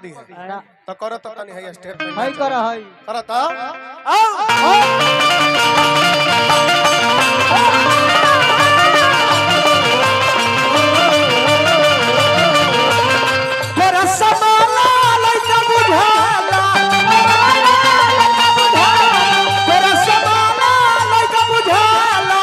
दी है तो करो तो तनी है स्टेप हाय करा हाय करो तो तेरा समाला लइका बुझाला तेरा समाला लइका बुझाला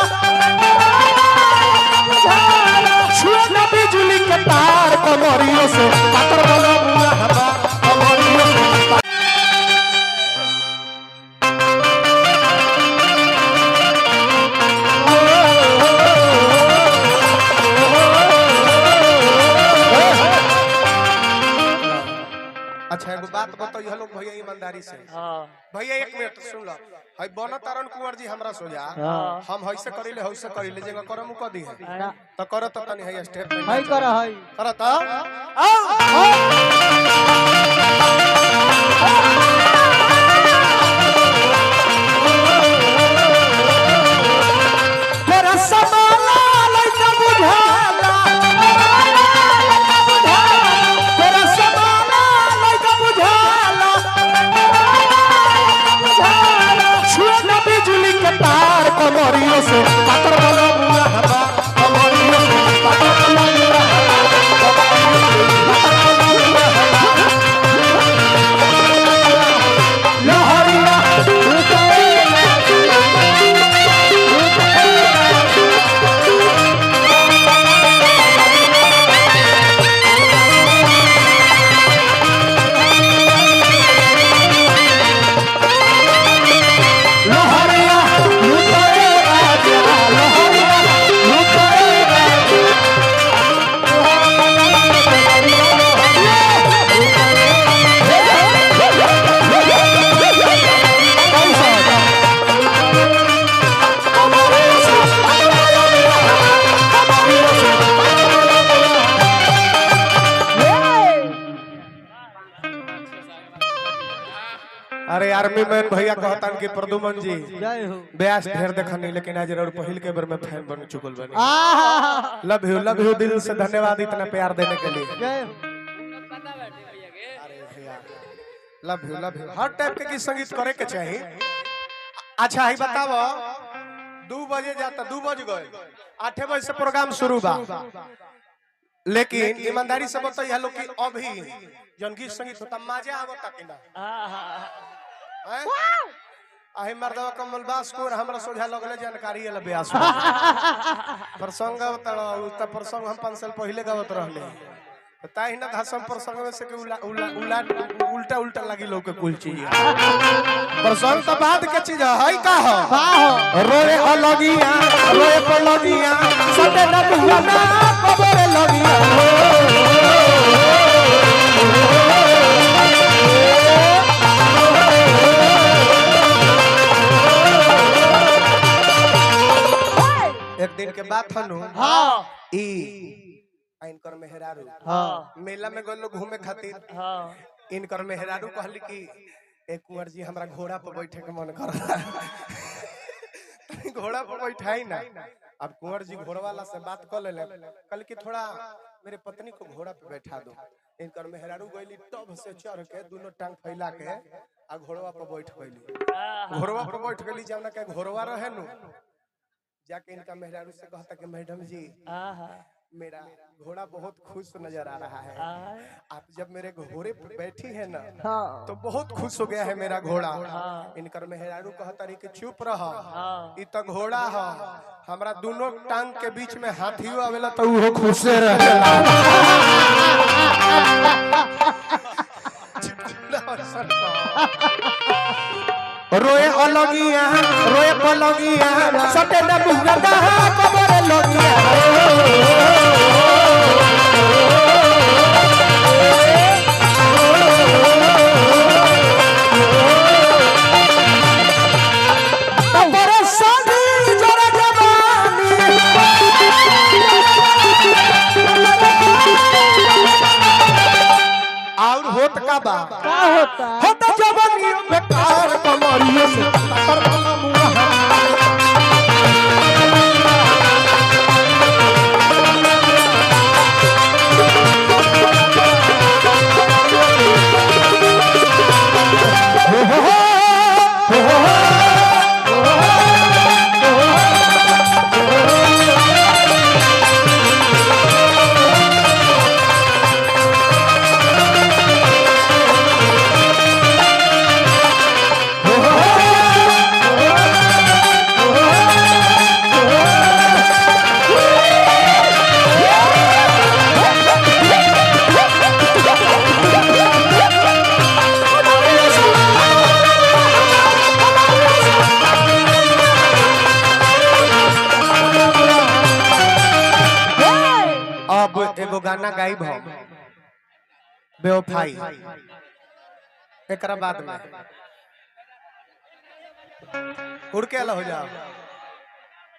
छुआ बिजली के तार कमरियों से पातर बना बुआ हवा कमरियों से अच्छा एगो बात बताओ ये लोग भैया ईमानदारी से भैया 1 मिनट सुन लो हई बन तारण कुंवर जी हमरा सोजा हम हइसे करिले हइसे करिले जेगा करम क दी है तो करो तो तनी है स्टेप हाय करा हाय करो तो तेरा समाला लइका बुझाला तेरा समाला लइका बुझाला छुआ बिजली के तार कमरियों से पातर बना बुआ हवा कमरियों से पातर बना बुआ लहरिया अरे आर्मी में भैया कहतन कि प्रदुमन जी जय हो ब्यास ढेर देखनी लेकिन आज और पहिल के बार में फैन बन चुकल बनी लव यू दिल से धन्यवाद इतना प्यार देने के लिए जय लव यू हर टाइप के गीत संगीत करे के चाहिए अच्छा ही बताओ 2 बजे जाता 2 बज गए 8 बजे से प्रोग्राम शुरू बा लेकिन ईमानदारी से बताइए लोग कि अभी जन गीत संगीत होता मजा आवता कि ना आहे मर्दवा कमल बास को हमरा सोझा लगले जानकारी वाला ब्यास प्रसंग बताओ त प्रसंग हम 5 साल पहले गावत रहले ताही ना धसम प्रसंग में से उल्टा उल्टा लगी लोग के कुल चीज प्रसंग तो बाद के चीज है का हो रोए अलगिया रोए पलगिया सटे न बुआ ना कबरे लगिया एक दिन के बात हनु हां ई इनकर मेहरारू हां मेला में गलो घूमे खातिर हां इनकर मेहरारू कहली कि एक कुंवर जी हमरा घोड़ा पर बैठे के मन कर घोड़ा पर बैठाई ना अब कुंवर जी घोड़ा वाला से बात कर ले कल कि थोड़ा मेरे पत्नी को घोड़ा पे बैठा दो इनकर मेहरारू गईली टब से चढ़ के दोनों टांग फैला के आ घोड़वा पर बैठ गईली घोड़वा पर बैठ गईली जब ना के घोड़वा रहे नु जाके इनका मेहरारू से कहता कि मैडम जी मेरा घोड़ा बहुत खुश नजर आ रहा है आप जब मेरे घोड़े पर बैठी है ना तो बहुत खुश हो गया है मेरा घोड़ा इनकर मेहरारू कहता रही कि चुप रह ई तो घोड़ा है हमरा दोनों टांग के बीच में हाथियो आवेला तो वो खुश रहेला रोए अलगिया रोए पलगिया सटे न बुगा कबरे लगिया और होत का बा का होता होता जवानी में कार कमरियों से पर बना मुआ गाना गाइब हम बेवफाई एकरा बाद में उड़ के अलग हो जाओ।